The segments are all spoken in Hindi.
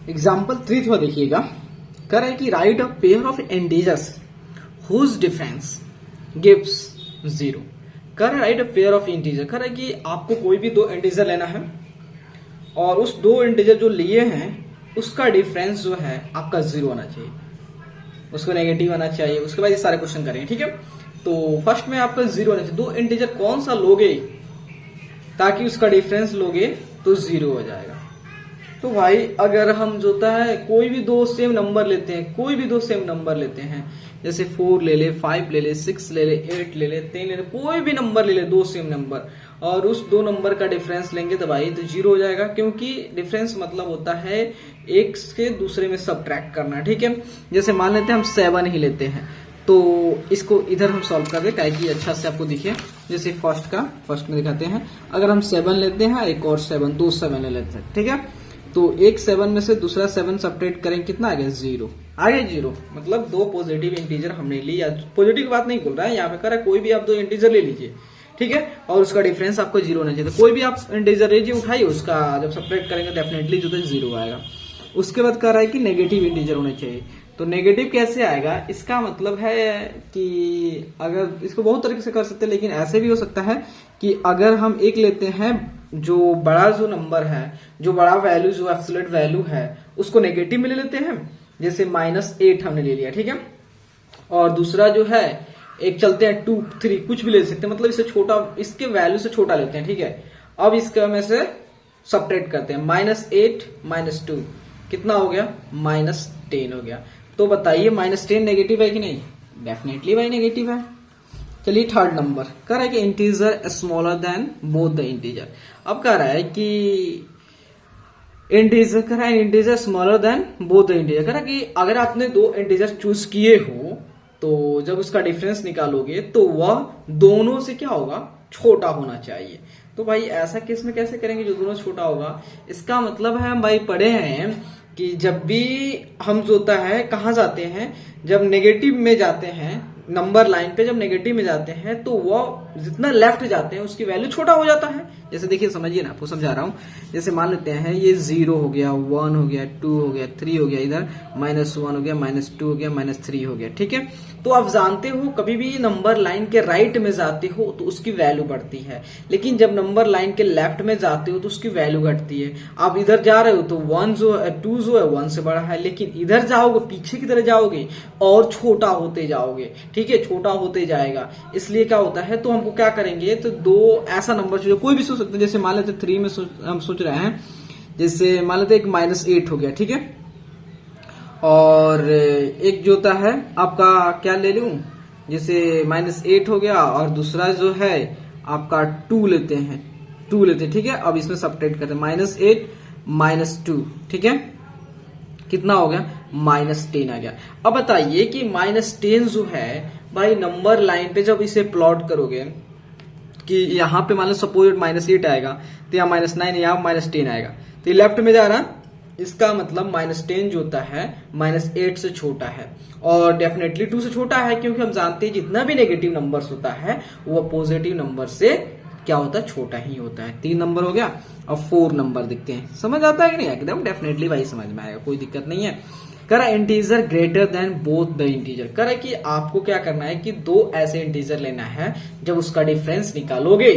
एग्जाम्पल 3 थोड़ा देखिएगा। कह रहा है कि write a pair of integers whose difference gives 0। कह रहा है write a pair of integer, कह रहा है कि आपको कोई भी दो इंटीजर लेना है और उस दो इंटीजर जो लिए हैं उसका डिफरेंस जो है आपका 0 होना चाहिए, उसको नेगेटिव आना चाहिए। उसके बाद ये सारे क्वेश्चन करेंगे, ठीक है। तो फर्स्ट में आपका 0 होना चाहिए। दो इंटीजर कौन सा लोगे ताकि उसका डिफरेंस लोगे तो 0 हो जाएगा। तो भाई अगर हम जो होता है कोई भी दो सेम नंबर लेते हैं, कोई भी दो सेम नंबर लेते हैं, जैसे 4 ले ले, 5 ले ले, 6 ले ले, 8 ले ले, 10 ले ले, कोई भी नंबर ले ले, दो सेम नंबर, और उस दो नंबर का डिफरेंस लेंगे तो भाई तो 0 हो जाएगा, क्योंकि डिफरेंस मतलब होता है एक के दूसरे में सबट्रैक्ट करना, ठीक है। जैसे मान लेते हैं हम 7 ही लेते हैं, तो इसको इधर हम सॉल्व कर दे ताकि अच्छा से आपको दिखे। जैसे फर्स्ट में दिखाते हैं, अगर हम 7 लेते हैं, एक और 7, दो 7 ले लेते हैं, ठीक है। तो एक 7 में से दूसरा 7 सब्ट्रैक्ट करेंगे, कितना आ गया 0, आ गया 0। मतलब दो पॉजिटिव इंटीजर हमने लिया। पॉजिटिव की बात नहीं बोल रहा है यहाँ पे, कर रहा है कोई भी आप दो इंटीजर ले लीजिए, ठीक है, और उसका डिफरेंस आपको 0 होना चाहिए। तो कोई भी आप इंटीजर लीजिए, उठाइए, उसका जब सब्ट्रैक्ट करेंगे डेफिनेटली जो है 0 आएगा। उसके बाद कह रहा है कि नेगेटिव इंटीजर होने चाहिए। तो नेगेटिव कैसे आएगा, इसका मतलब है कि अगर इसको बहुत तरीके से कर सकते हैं, लेकिन ऐसे भी हो सकता है कि अगर हम एक लेते हैं जो बड़ा जो नंबर है, जो बड़ा वैल्यू, जो एब्सोल्यूट वैल्यू है, उसको नेगेटिव में ले लेते हैं। जैसे -8 हमने ले लिया, ठीक है। और दूसरा जो है एक चलते हैं 2, 3, कुछ भी ले सकते हैं, मतलब इससे छोटा, इसके वैल्यू से छोटा लेते हैं, ठीक है। अब इसका में से सब्ट्रैक्ट करते हैं, -8 -2 कितना हो गया, -10 हो गया। तो बताइए -10 नेगेटिव है कि नहीं, डेफिनेटली भाई नेगेटिव है। चलिए थर्ड नंबर कह रहा है कि integer smaller than both the integer. अब कह रहा है कि इंटीजर, कह रहा है integer smaller than both the integer. कह रहा है कि अगर आपने दो इंटीजर चूज किए हो तो जब उसका डिफरेंस निकालोगे तो वह दोनों से क्या होगा, छोटा होना चाहिए। तो भाई ऐसा केस में कैसे करेंगे जो दोनों छोटा होगा, इसका मतलब है हम भाई पढ़े हैं कि जब भी हम जो होता है कहाँ जाते हैं, जब नेगेटिव में जाते हैं, नंबर लाइन पे जब नेगेटिव में जाते हैं तो वो जितना लेफ्ट जाते हैं उसकी वैल्यू छोटा हो जाता है। जैसे देखिए समझिए ना, आपको समझा रहा हूँ। जैसे मान लेते हैं ये 0 हो गया, 1 हो गया, 2 हो गया, 3 हो गया, इधर -1 हो गया, -2 हो गया, -3 हो गया, ठीक है। तो आप जानते हो कभी भी नंबर लाइन के राइट में जाते हो तो उसकी वैल्यू बढ़ती है, लेकिन जब नंबर लाइन के लेफ्ट में जाते हो तो उसकी वैल्यू घटती है। आप इधर जा रहे हो तो 2 जो है 1 से बड़ा है, लेकिन इधर जाओगे, पीछे की तरह जाओगे और छोटा होते जाओगे, ठीक है, छोटा होते जाएगा। इसलिए क्या होता है, तो हमको क्या करेंगे, तो दो ऐसा नंबर जो कोई भी सोच सकते हैं। जैसे मान लेते 3 में हम सोच रहे हैं, जैसे मान लेते एक -8 हो गया, ठीक है, और एक जो होता है आपका क्या ले लूं, जैसे -8 हो गया, और दूसरा जो है आपका 2 लेते हैं, 2 लेते हैं, ठीक है। अब इसमें सब्ट्रैक्ट करते हैं, -8 -2, ठीक है, कितना हो गया, -10 आ गया। अब बताइए कि -10 जो है भाई नंबर लाइन पे जब इसे प्लॉट करोगे कि यहाँ पे मान लो सपोज -8 आएगा, तो यहाँ -9, यहाँ -10 आएगा, तो ये लेफ्ट में जा रहा, इसका मतलब -10 जो होता है -8 से छोटा है, और डेफिनेटली 2 से छोटा है, क्योंकि हम जानते हैं जितना भी नेगेटिव नंबर्स होता है वो पॉजिटिव नंबर से क्या होता है, छोटा ही होता है। 3 नंबर हो गया। अब 4 नंबर दिखते हैं, समझ आता है कि नहीं, एकदम डेफिनेटली भाई समझ में आएगा, कोई दिक्कत नहीं है। कह रहा है integer greater than both the integer. कह रहा है कि आपको क्या करना है कि दो ऐसे इंटीजर लेना है, जब उसका डिफरेंस निकालोगे,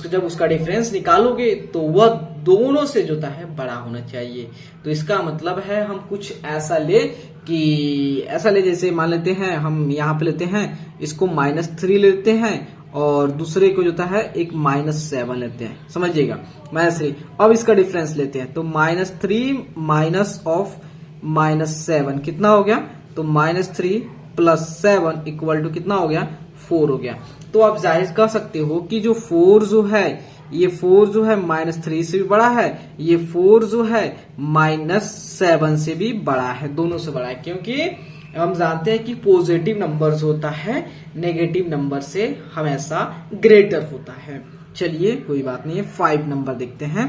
जब उसका डिफरेंस निकालोगे तो वह दोनों से जो है बड़ा होना चाहिए। तो इसका मतलब है हम कुछ ऐसा ले कि ऐसा ले, जैसे मान लेते हैं हम यहाँ पे लेते हैं इसको -3 लेते हैं, और दूसरे को जो है एक -7 लेते हैं, समझिएगा, -3। अब इसका डिफरेंस लेते हैं, तो -3 -7 कितना हो गया, तो -3 + 7 इक्वल टू कितना हो गया, 4 हो गया। तो आप जाहिर कर सकते हो कि जो 4 जो है, ये 4 जो है -3 से भी बड़ा है, ये 4 जो है -7 से भी बड़ा है, दोनों से बड़ा है, क्योंकि हम जानते हैं कि पॉजिटिव नंबर जो होता है नेगेटिव नंबर से हमेशा ग्रेटर होता है। चलिए कोई बात नहीं है, 5 नंबर देखते हैं।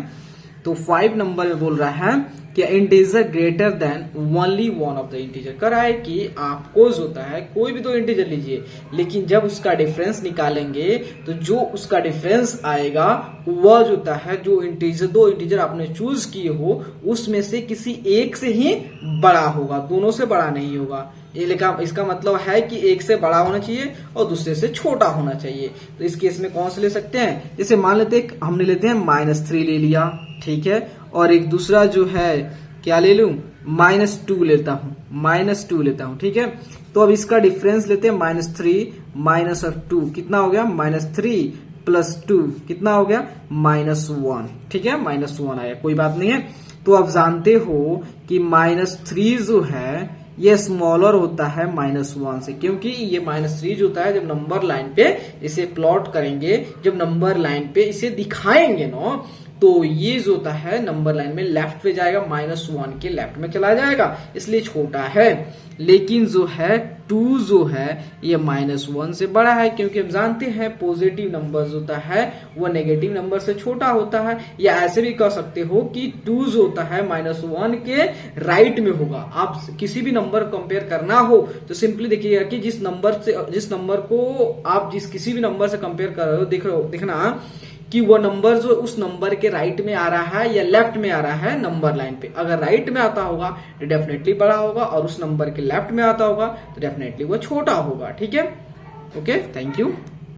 तो 5 नंबर में बोल रहा है कि integer greater than only one of the integer. कर रहा है कि आपको जो होता है कोई भी दो इंटीजर लीजिए, लेकिन जब उसका डिफरेंस निकालेंगे तो जो उसका डिफरेंस आएगा वह जो होता है जो इंटीजर दो इंटीजर आपने चूज किए हो उसमें से किसी एक से ही बड़ा होगा, दोनों से बड़ा नहीं होगा। ये लिखा, इसका मतलब है कि एक से बड़ा होना चाहिए और दूसरे से छोटा होना चाहिए। तो इस केस में कौन से ले सकते हैं, जैसे मान लेते हैं हमने लेते हैं -3 ले लिया, ठीक है, और एक दूसरा जो है क्या ले लूं, -2 लेता हूं, -2 लेता हूं, ठीक है। तो अब इसका डिफरेंस लेते हैं -3 - 2 कितना हो गया, -3 + 2 कितना हो गया, -1, ठीक है, -1 आया, कोई बात नहीं है। तो आप जानते हो कि -3 जो है ये स्मॉलर होता है -1 से, क्योंकि ये -3 जो होता है जब नंबर लाइन पे इसे प्लॉट करेंगे, जब नंबर लाइन पे इसे दिखाएंगे ना, तो ये जो होता है नंबर लाइन में लेफ्ट पे जाएगा, -1 के लेफ्ट में चला जाएगा, इसलिए छोटा है। लेकिन जो है 2 जो है ये -1 से बड़ा है, क्योंकि हम जानते हैं पॉजिटिव नंबर जो होता है वो नेगेटिव नंबर से छोटा होता है। या ऐसे भी कह सकते हो कि 2 जो होता है -1 के राइट में होगा। आप किसी भी नंबर कंपेयर करना हो तो सिंपली देखिएगा कि जिस नंबर को आप किसी भी नंबर से कंपेयर कर रहे हो, देखना कि वो नंबर जो उस नंबर के राइट में आ रहा है या लेफ्ट में आ रहा है नंबर लाइन पे। अगर राइट में आता होगा तो डेफिनेटली बड़ा होगा, और उस नंबर के लेफ्ट में आता होगा तो डेफिनेटली वो छोटा होगा, ठीक है। Okay, thank you.